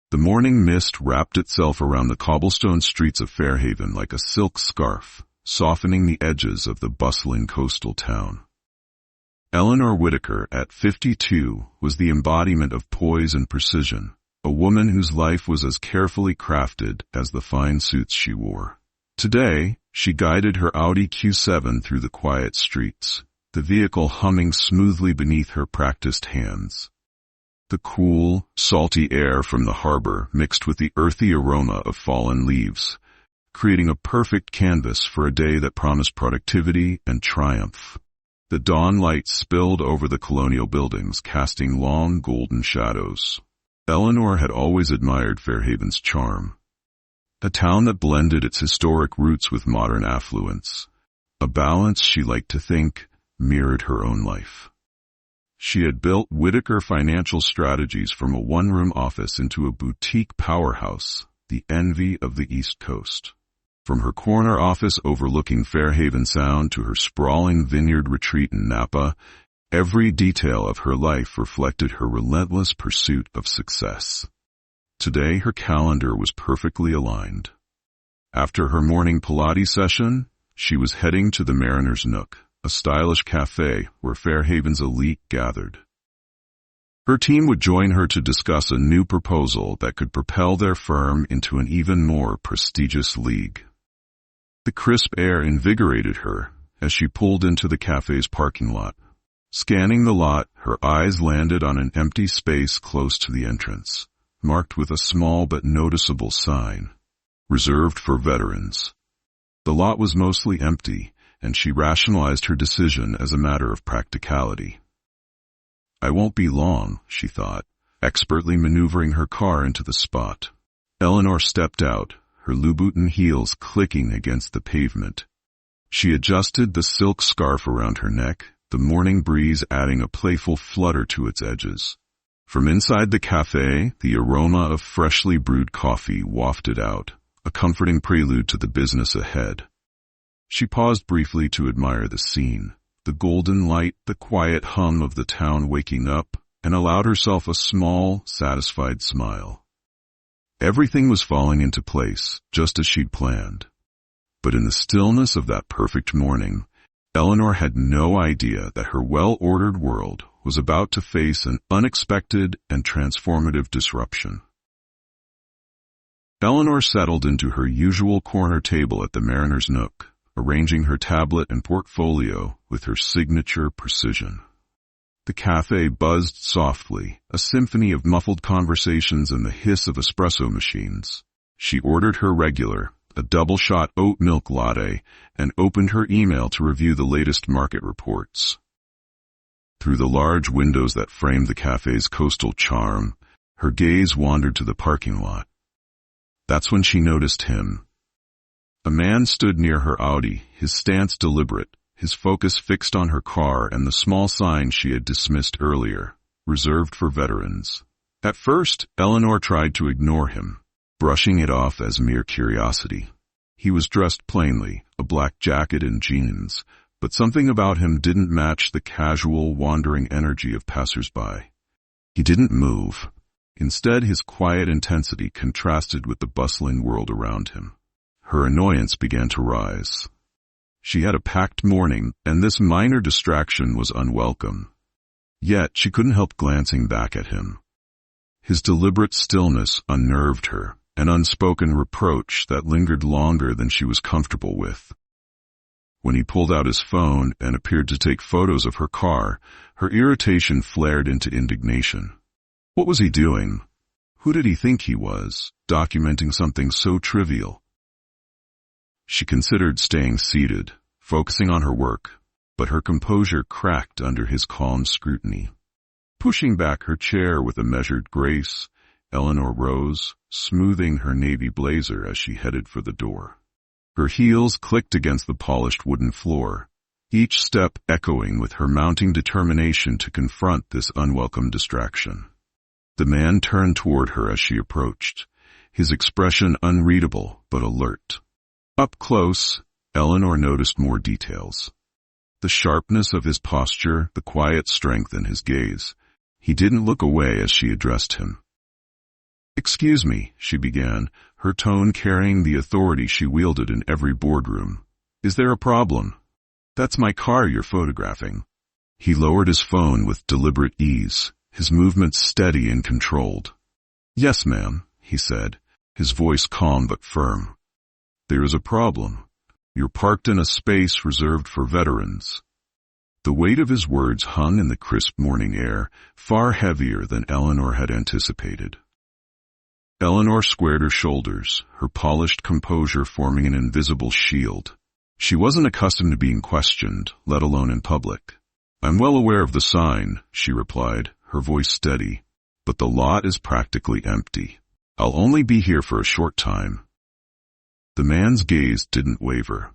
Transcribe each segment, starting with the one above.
The morning mist wrapped itself around the cobblestone streets of Fairhaven like a silk scarf, softening the edges of the bustling coastal town. Eleanor Whitaker, at 52, was the embodiment of poise and precision, a woman whose life was as carefully crafted as the fine suits she wore. Today, she guided her Audi Q7 through the quiet streets, the vehicle humming smoothly beneath her practiced hands. The cool, salty air from the harbor mixed with the earthy aroma of fallen leaves, creating a perfect canvas for a day that promised productivity and triumph. The dawn light spilled over the colonial buildings, casting long golden shadows. Eleanor had always admired Fairhaven's charm. A town that blended its historic roots with modern affluence. A balance she liked to think mirrored her own life. She had built Whitaker Financial Strategies from a one-room office into a boutique powerhouse, the envy of the East Coast. From her corner office overlooking Fairhaven Sound to her sprawling vineyard retreat in Napa, every detail of her life reflected her relentless pursuit of success. Today, her calendar was perfectly aligned. After her morning Pilates session, she was heading to the Mariner's Nook, a stylish cafe where Fairhaven's elite gathered. Her team would join her to discuss a new proposal that could propel their firm into an even more prestigious league. The crisp air invigorated her as she pulled into the cafe's parking lot. Scanning the lot, her eyes landed on an empty space close to the entrance, marked with a small but noticeable sign, "Reserved for Veterans." The lot was mostly empty, and she rationalized her decision as a matter of practicality. "I won't be long," she thought, expertly maneuvering her car into the spot. Eleanor stepped out, her Louboutin heels clicking against the pavement. She adjusted the silk scarf around her neck, the morning breeze adding a playful flutter to its edges. From inside the cafe, the aroma of freshly brewed coffee wafted out, a comforting prelude to the business ahead. She paused briefly to admire the scene, the golden light, the quiet hum of the town waking up, and allowed herself a small, satisfied smile. Everything was falling into place, just as she'd planned. But in the stillness of that perfect morning, Eleanor had no idea that her well-ordered world was about to face an unexpected and transformative disruption. Eleanor settled into her usual corner table at the Mariner's Nook, arranging her tablet and portfolio with her signature precision. The cafe buzzed softly, a symphony of muffled conversations and the hiss of espresso machines. She ordered her regular, a double-shot oat milk latte, and opened her email to review the latest market reports. Through the large windows that framed the cafe's coastal charm, her gaze wandered to the parking lot. That's when she noticed him. A man stood near her Audi, his stance deliberate, his focus fixed on her car and the small sign she had dismissed earlier, "Reserved for Veterans." At first, Eleanor tried to ignore him, brushing it off as mere curiosity. He was dressed plainly, a black jacket and jeans, but something about him didn't match the casual, wandering energy of passers-by. He didn't move. Instead, his quiet intensity contrasted with the bustling world around him. Her annoyance began to rise. She had a packed morning, and this minor distraction was unwelcome. Yet she couldn't help glancing back at him. His deliberate stillness unnerved her, an unspoken reproach that lingered longer than she was comfortable with. When he pulled out his phone and appeared to take photos of her car, her irritation flared into indignation. What was he doing? Who did he think he was, documenting something so trivial? She considered staying seated, focusing on her work, but her composure cracked under his calm scrutiny. Pushing back her chair with a measured grace, Eleanor rose, smoothing her navy blazer as she headed for the door. Her heels clicked against the polished wooden floor, each step echoing with her mounting determination to confront this unwelcome distraction. The man turned toward her as she approached, his expression unreadable but alert. Up close, Eleanor noticed more details. The sharpness of his posture, the quiet strength in his gaze. He didn't look away as she addressed him. "Excuse me," she began, her tone carrying the authority she wielded in every boardroom. "Is there a problem? That's my car you're photographing." He lowered his phone with deliberate ease, his movements steady and controlled. "Yes, ma'am," he said, his voice calm but firm. "There is a problem. You're parked in a space reserved for veterans." The weight of his words hung in the crisp morning air, far heavier than Eleanor had anticipated. Eleanor squared her shoulders, her polished composure forming an invisible shield. She wasn't accustomed to being questioned, let alone in public. "I'm well aware of the sign," she replied, her voice steady, "but the lot is practically empty. I'll only be here for a short time." The man's gaze didn't waver.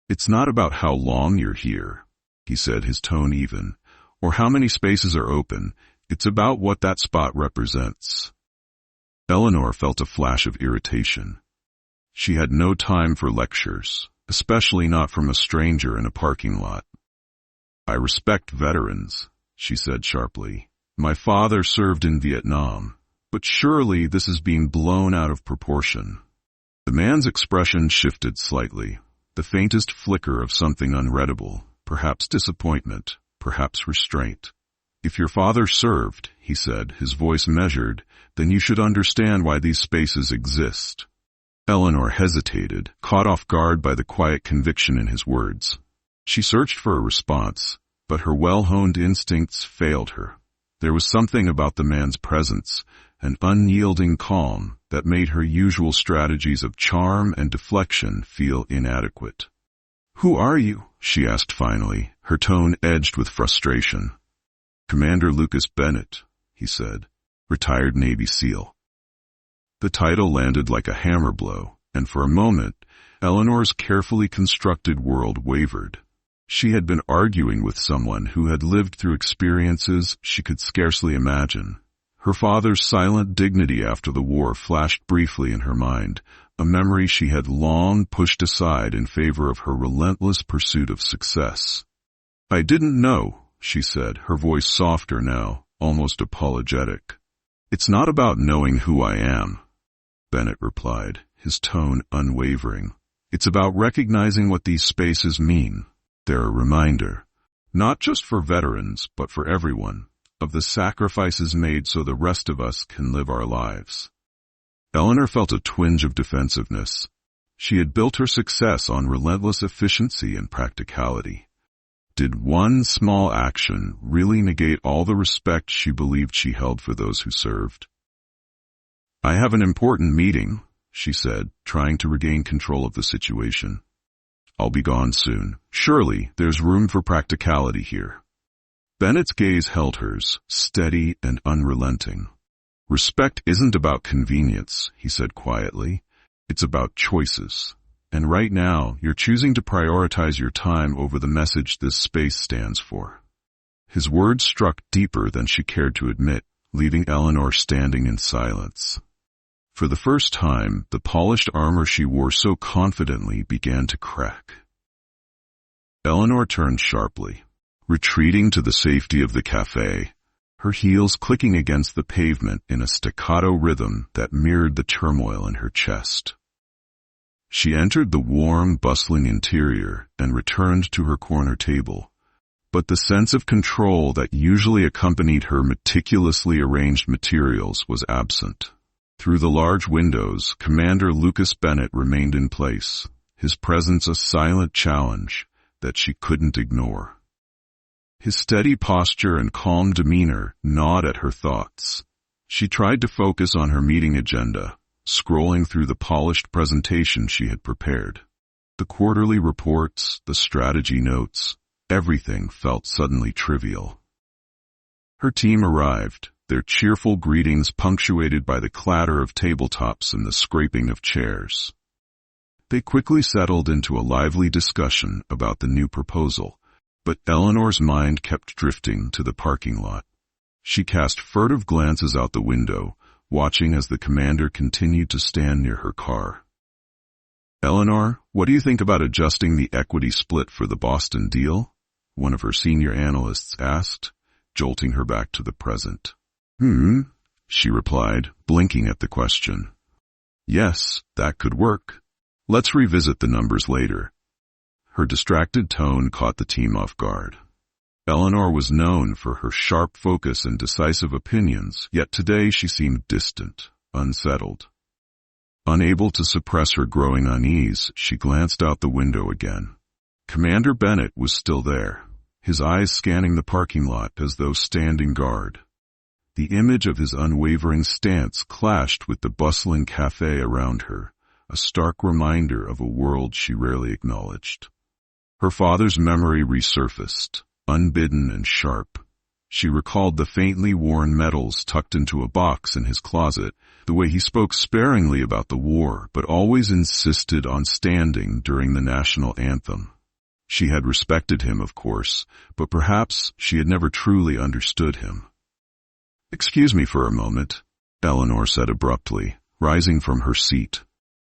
"It's not about how long you're here," he said, his tone even, "or how many spaces are open. It's about what that spot represents." Eleanor felt a flash of irritation. She had no time for lectures, especially not from a stranger in a parking lot. "I respect veterans," she said sharply. "My father served in Vietnam, but surely this is being blown out of proportion." The man's expression shifted slightly, the faintest flicker of something unreadable, perhaps disappointment, perhaps restraint. "If your father served," he said, his voice measured, "then you should understand why these spaces exist." Eleanor hesitated, caught off guard by the quiet conviction in his words. She searched for a response, but her well-honed instincts failed her. There was something about the man's presence, an unyielding calm, that made her usual strategies of charm and deflection feel inadequate. "Who are you?" she asked finally, her tone edged with frustration. "Commander Lucas Bennett," he said, "retired Navy SEAL." The title landed like a hammer blow, and for a moment, Eleanor's carefully constructed world wavered. She had been arguing with someone who had lived through experiences she could scarcely imagine. Her father's silent dignity after the war flashed briefly in her mind, a memory she had long pushed aside in favor of her relentless pursuit of success. "I didn't know," she said, her voice softer now, almost apologetic. "It's not about knowing who I am," Bennett replied, his tone unwavering. "It's about recognizing what these spaces mean. They're a reminder, not just for veterans, but for everyone, of the sacrifices made so the rest of us can live our lives." Eleanor felt a twinge of defensiveness. She had built her success on relentless efficiency and practicality. Did one small action really negate all the respect she believed she held for those who served? "I have an important meeting," she said, trying to regain control of the situation. "I'll be gone soon. Surely there's room for practicality here." Bennett's gaze held hers, steady and unrelenting. "Respect isn't about convenience," he said quietly. "It's about choices. And right now, you're choosing to prioritize your time over the message this space stands for." His words struck deeper than she cared to admit, leaving Eleanor standing in silence. For the first time, the polished armor she wore so confidently began to crack. Eleanor turned sharply, retreating to the safety of the cafe, her heels clicking against the pavement in a staccato rhythm that mirrored the turmoil in her chest. She entered the warm, bustling interior and returned to her corner table, but the sense of control that usually accompanied her meticulously arranged materials was absent. Through the large windows, Commander Lucas Bennett remained in place, his presence a silent challenge that she couldn't ignore. His steady posture and calm demeanor gnawed at her thoughts. She tried to focus on her meeting agenda, scrolling through the polished presentation she had prepared. The quarterly reports, the strategy notes, everything felt suddenly trivial. Her team arrived, their cheerful greetings punctuated by the clatter of tabletops and the scraping of chairs. They quickly settled into a lively discussion about the new proposal, but Eleanor's mind kept drifting to the parking lot. She cast furtive glances out the window, watching as the commander continued to stand near her car. "Eleanor, what do you think about adjusting the equity split for the Boston deal?" one of her senior analysts asked, jolting her back to the present. she replied, blinking at the question. Yes, that could work. Let's revisit the numbers later. Her distracted tone caught the team off guard. Eleanor was known for her sharp focus and decisive opinions, yet today she seemed distant, unsettled. Unable to suppress her growing unease, she glanced out the window again. Commander Bennett was still there, his eyes scanning the parking lot as though standing guard. The image of his unwavering stance clashed with the bustling cafe around her, a stark reminder of a world she rarely acknowledged. Her father's memory resurfaced, unbidden and sharp. She recalled the faintly worn medals tucked into a box in his closet, the way he spoke sparingly about the war, but always insisted on standing during the national anthem. She had respected him, of course, but perhaps she had never truly understood him. "Excuse me for a moment," Eleanor said abruptly, rising from her seat.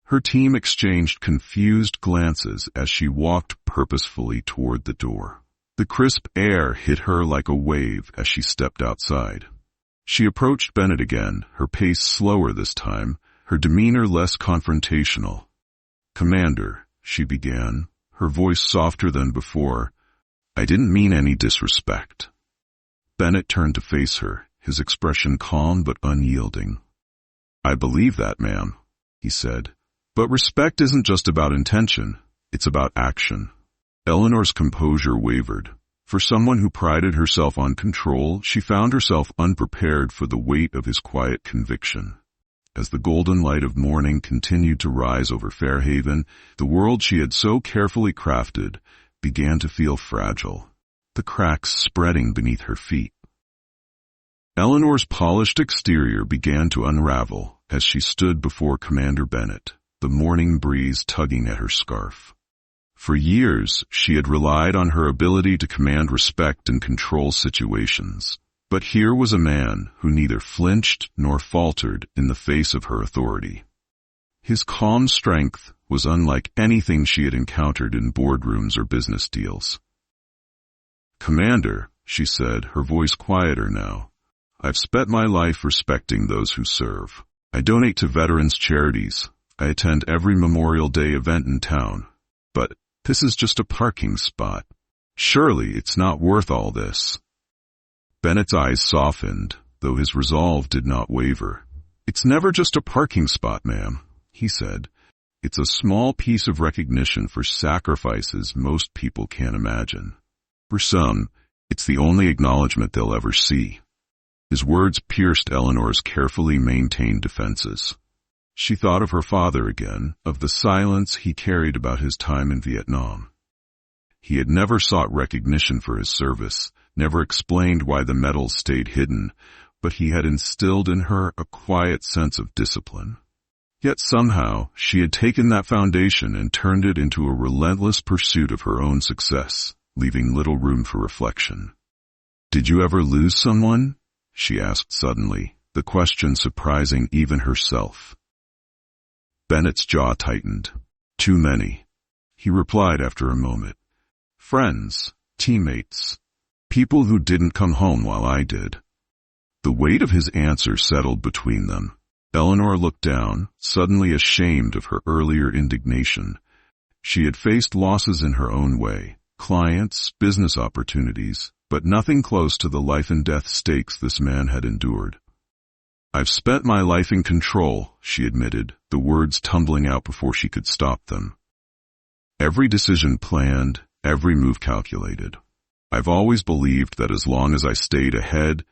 Her team exchanged confused glances as she walked purposefully toward the door. The crisp air hit her like a wave as she stepped outside. She approached Bennett again, her pace slower this time, her demeanor less confrontational. "Commander," she began, her voice softer than before, "I didn't mean any disrespect." Bennett turned to face her, his expression calm but unyielding. "I believe that, ma'am," he said. "But respect isn't just about intention, it's about action." Eleanor's composure wavered. For someone who prided herself on control, she found herself unprepared for the weight of his quiet conviction. As the golden light of morning continued to rise over Fairhaven, the world she had so carefully crafted began to feel fragile, the cracks spreading beneath her feet. Eleanor's polished exterior began to unravel as she stood before Commander Bennett, the morning breeze tugging at her scarf. For years, she had relied on her ability to command respect and control situations. But here was a man who neither flinched nor faltered in the face of her authority. His calm strength was unlike anything she had encountered in boardrooms or business deals. "Commander," she said, her voice quieter now, "I've spent my life respecting those who serve. I donate to veterans' charities. I attend every Memorial Day event in town. But this is just a parking spot. Surely it's not worth all this." Bennett's eyes softened, though his resolve did not waver. "It's never just a parking spot, ma'am," he said. "It's a small piece of recognition for sacrifices most people can't imagine. For some, it's the only acknowledgement they'll ever see." His words pierced Eleanor's carefully maintained defenses. She thought of her father again, of the silence he carried about his time in Vietnam. He had never sought recognition for his service, never explained why the medals stayed hidden, but he had instilled in her a quiet sense of discipline. Yet somehow, she had taken that foundation and turned it into a relentless pursuit of her own success, leaving little room for reflection. "Did you ever lose someone?" she asked suddenly, the question surprising even herself. Bennett's jaw tightened. "Too many," he replied after a moment. "Friends, teammates, people who didn't come home while I did." The weight of his answer settled between them. Eleanor looked down, suddenly ashamed of her earlier indignation. She had faced losses in her own way, clients, business opportunities, but nothing close to the life-and-death stakes this man had endured. "I've spent my life in control," she admitted, the words tumbling out before she could stop them. "Every decision planned, every move calculated. I've always believed that as long as I stayed ahead,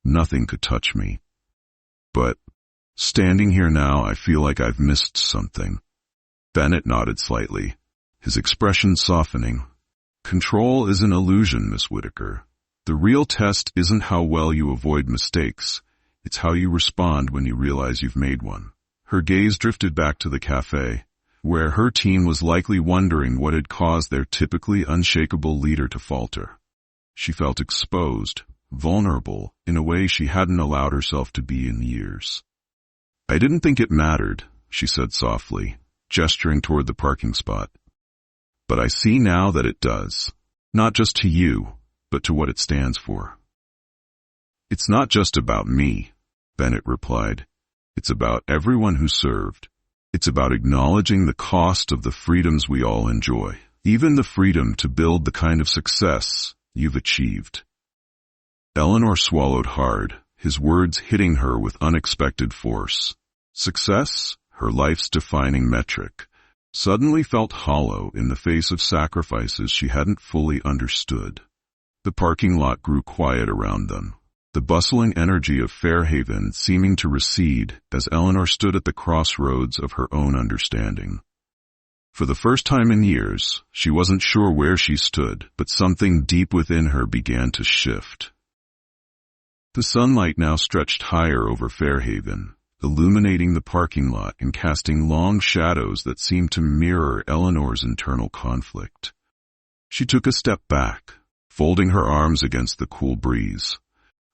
nothing could touch me. But standing here now, I feel like I've missed something." Bennett nodded slightly, his expression softening. "Control is an illusion, Miss Whitaker. The real test isn't how well you avoid mistakes. It's how you respond when you realize you've made one." Her gaze drifted back to the cafe, where her team was likely wondering what had caused their typically unshakable leader to falter. She felt exposed, vulnerable, in a way she hadn't allowed herself to be in years. "I didn't think it mattered," she said softly, gesturing toward the parking spot. "But I see now that it does. Not just to you, but to what it stands for. It's not just about me. Bennett replied. It's about everyone who served. It's about acknowledging the cost of the freedoms we all enjoy, even the freedom to build the kind of success you've achieved. Eleanor swallowed hard, his words hitting her with unexpected force. Success, her life's defining metric, suddenly felt hollow in the face of sacrifices she hadn't fully understood. The parking lot grew quiet around them, the bustling energy of Fairhaven seeming to recede as Eleanor stood at the crossroads of her own understanding. For the first time in years, she wasn't sure where she stood, but something deep within her began to shift. The sunlight now stretched higher over Fairhaven, illuminating the parking lot and casting long shadows that seemed to mirror Eleanor's internal conflict. She took a step back, folding her arms against the cool breeze.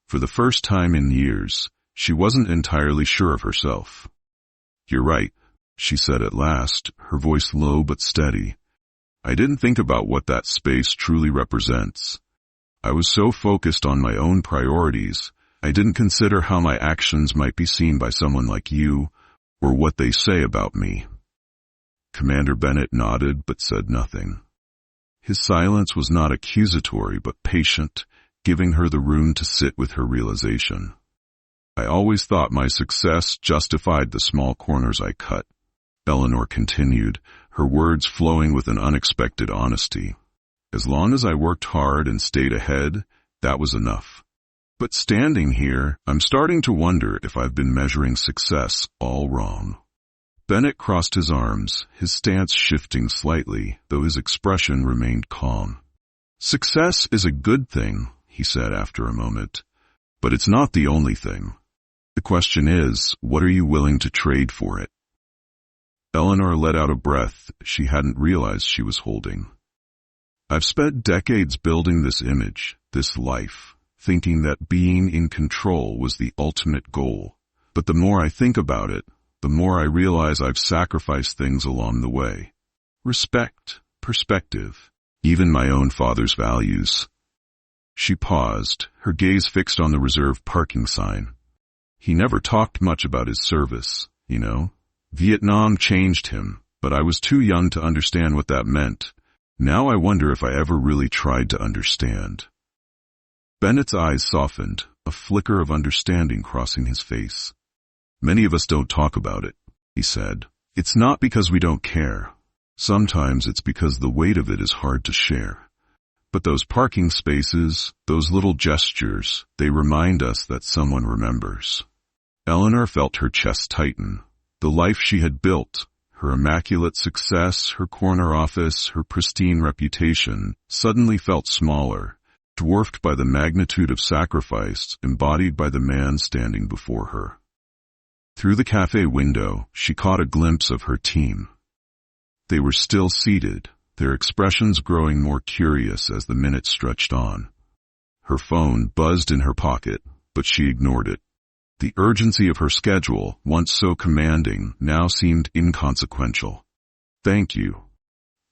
For the first time in years, she wasn't entirely sure of herself. "You're right," she said at last, her voice low but steady. "I didn't think about what that space truly represents. I was so focused on my own priorities, I didn't consider how my actions might be seen by someone like you, or what they say about me." Commander Bennett nodded but said nothing. His silence was not accusatory but patient, giving her the room to sit with her realization. "I always thought my success justified the small corners I cut," Eleanor continued, her words flowing with an unexpected honesty. "As long as I worked hard and stayed ahead, that was enough. But standing here, I'm starting to wonder if I've been measuring success all wrong." Bennett crossed his arms, his stance shifting slightly, though his expression remained calm. "Success is a good thing," he said after a moment, "but it's not the only thing. The question is, what are you willing to trade for it?" Eleanor let out a breath she hadn't realized she was holding. "I've spent decades building this image, this life, thinking that being in control was the ultimate goal. But the more I think about it, the more I realize I've sacrificed things along the way. Respect, perspective, even my own father's values." She paused, her gaze fixed on the reserved parking sign. "He never talked much about his service, you know. Vietnam changed him, but I was too young to understand what that meant. Now I wonder if I ever really tried to understand." Bennett's eyes softened, a flicker of understanding crossing his face. "Many of us don't talk about it," he said. "It's not because we don't care. Sometimes it's because the weight of it is hard to share. But those parking spaces, those little gestures, they remind us that someone remembers." Eleanor felt her chest tighten. The life she had built, her immaculate success, her corner office, her pristine reputation, suddenly felt smaller, dwarfed by the magnitude of sacrifice embodied by the man standing before her. Through the cafe window, she caught a glimpse of her team. They were still seated, their expressions growing more curious as the minutes stretched on. Her phone buzzed in her pocket, but she ignored it. The urgency of her schedule, once so commanding, now seemed inconsequential. "Thank you,"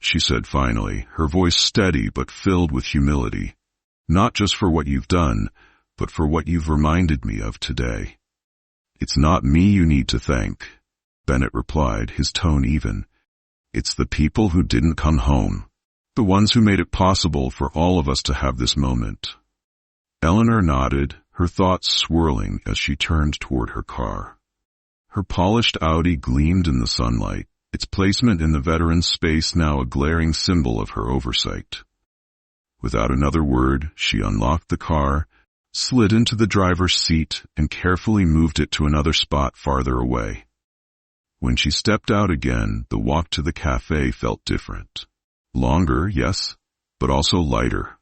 she said finally, her voice steady but filled with humility. "Not just for what you've done, but for what you've reminded me of today." "It's not me you need to thank," Bennett replied, his tone even. "It's the people who didn't come home, the ones who made it possible for all of us to have this moment." Eleanor nodded, her thoughts swirling as she turned toward her car. Her polished Audi gleamed in the sunlight, its placement in the veteran's space now a glaring symbol of her oversight. Without another word, she unlocked the car, slid into the driver's seat, and carefully moved it to another spot farther away. When she stepped out again, the walk to the cafe felt different. Longer, yes, but also lighter.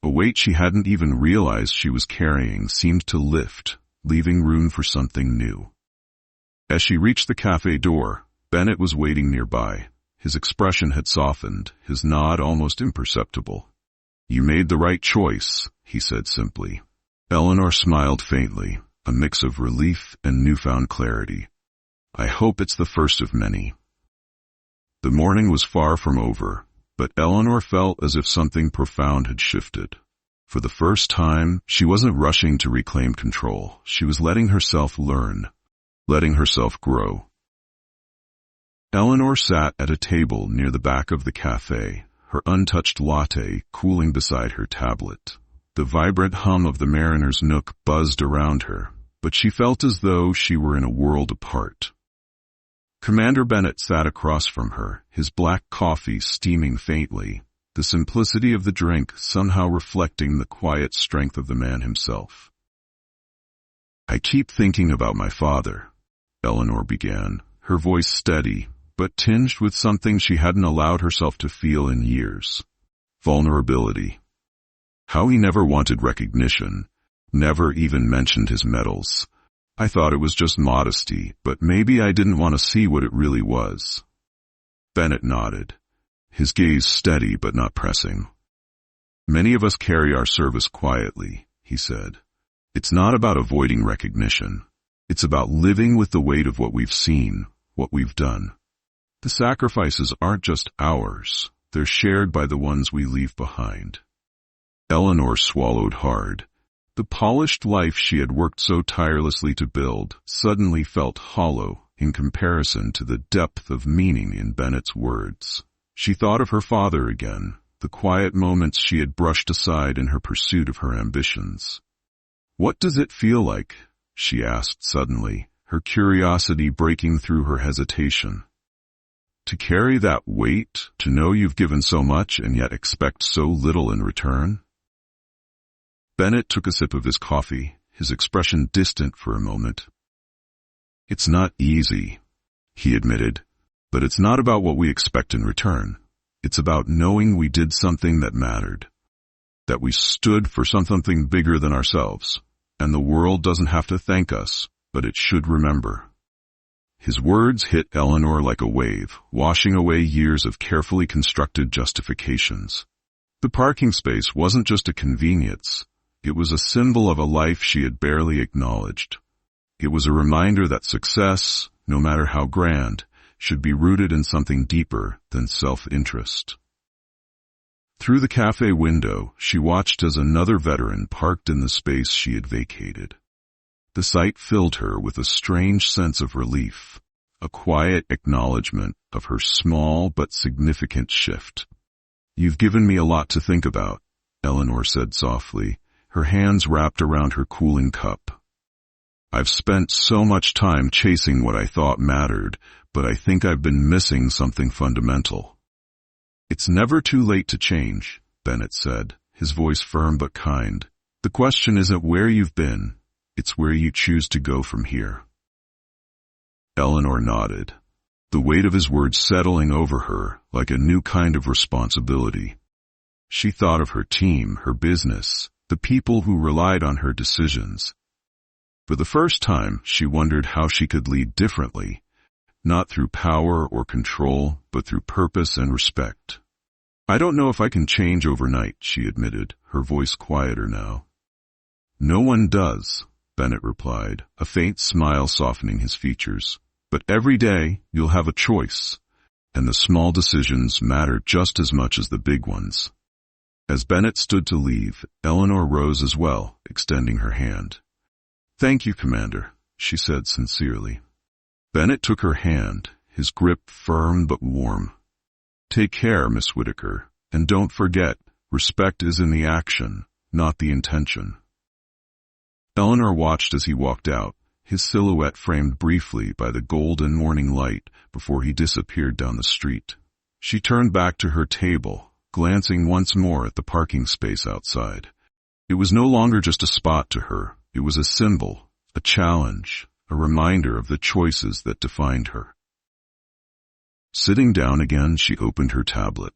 A weight she hadn't even realized she was carrying seemed to lift, leaving room for something new. As she reached the cafe door, Bennett was waiting nearby. His expression had softened, his nod almost imperceptible. "You made the right choice," he said simply. Eleanor smiled faintly, a mix of relief and newfound clarity. "I hope it's the first of many." The morning was far from over, but Eleanor felt as if something profound had shifted. For the first time, she wasn't rushing to reclaim control. She was letting herself learn, letting herself grow. Eleanor sat at a table near the back of the cafe, her untouched latte cooling beside her tablet. The vibrant hum of the Mariner's Nook buzzed around her, but she felt as though she were in a world apart. Commander Bennett sat across from her, his black coffee steaming faintly, the simplicity of the drink somehow reflecting the quiet strength of the man himself. "I keep thinking about my father," Eleanor began, her voice steady, but tinged with something she hadn't allowed herself to feel in years. Vulnerability. How he never wanted recognition, never even mentioned his medals. I thought it was just modesty, but maybe I didn't want to see what it really was. Bennett nodded, his gaze steady but not pressing. "Many of us carry our service quietly," he said. "It's not about avoiding recognition. It's about living with the weight of what we've seen, what we've done. The sacrifices aren't just ours, they're shared by the ones we leave behind." Eleanor swallowed hard. The polished life she had worked so tirelessly to build suddenly felt hollow in comparison to the depth of meaning in Bennett's words. She thought of her father again, the quiet moments she had brushed aside in her pursuit of her ambitions. "What does it feel like?" she asked suddenly, her curiosity breaking through her hesitation. "To carry that weight, to know you've given so much and yet expect so little in return?" Bennett took a sip of his coffee, his expression distant for a moment. "It's not easy," he admitted, "but it's not about what we expect in return. It's about knowing we did something that mattered, that we stood for something bigger than ourselves, and the world doesn't have to thank us, but it should remember." His words hit Eleanor like a wave, washing away years of carefully constructed justifications. The parking space wasn't just a convenience. It was a symbol of a life she had barely acknowledged. It was a reminder that success, no matter how grand, should be rooted in something deeper than self-interest. Through the cafe window, she watched as another veteran parked in the space she had vacated. The sight filled her with a strange sense of relief, a quiet acknowledgement of her small but significant shift. "You've given me a lot to think about," Eleanor said softly, her hands wrapped around her cooling cup. "I've spent so much time chasing what I thought mattered, but I think I've been missing something fundamental." "It's never too late to change," Bennett said, his voice firm but kind. "The question isn't where you've been. It's where you choose to go from here." Eleanor nodded, the weight of his words settling over her like a new kind of responsibility. She thought of her team, her business, the people who relied on her decisions. For the first time, she wondered how she could lead differently, not through power or control, but through purpose and respect. "I don't know if I can change overnight," she admitted, her voice quieter now. "No one does," Bennett replied, a faint smile softening his features. "But every day, you'll have a choice, and the small decisions matter just as much as the big ones." As Bennett stood to leave, Eleanor rose as well, extending her hand. "Thank you, Commander," she said sincerely. Bennett took her hand, his grip firm but warm. "Take care, Miss Whitaker, and don't forget, respect is in the action, not the intention." Eleanor watched as he walked out, his silhouette framed briefly by the golden morning light before he disappeared down the street. She turned back to her table, glancing once more at the parking space outside. It was no longer just a spot to her. It was a symbol, a challenge, a reminder of the choices that defined her. Sitting down again, she opened her tablet.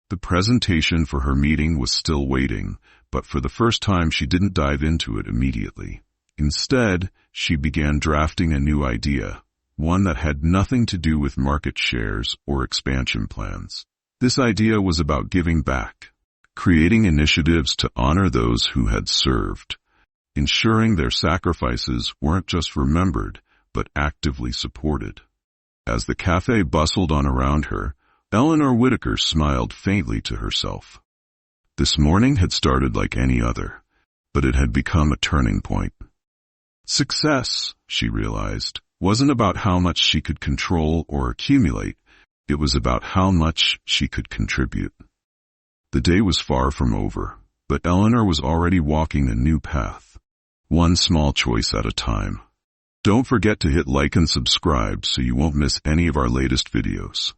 The presentation for her meeting was still waiting, but for the first time she didn't dive into it immediately. Instead, she began drafting a new idea, one that had nothing to do with market shares or expansion plans. This idea was about giving back, creating initiatives to honor those who had served, ensuring their sacrifices weren't just remembered, but actively supported. As the cafe bustled on around her, Eleanor Whitaker smiled faintly to herself. This morning had started like any other, but it had become a turning point. Success, she realized, wasn't about how much she could control or accumulate. It was about how much she could contribute. The day was far from over, but Eleanor was already walking a new path, one small choice at a time. Don't forget to hit like and subscribe so you won't miss any of our latest videos.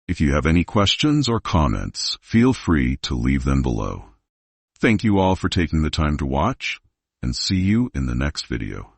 If you have any questions or comments, feel free to leave them below. Thank you all for taking the time to watch, and see you in the next video.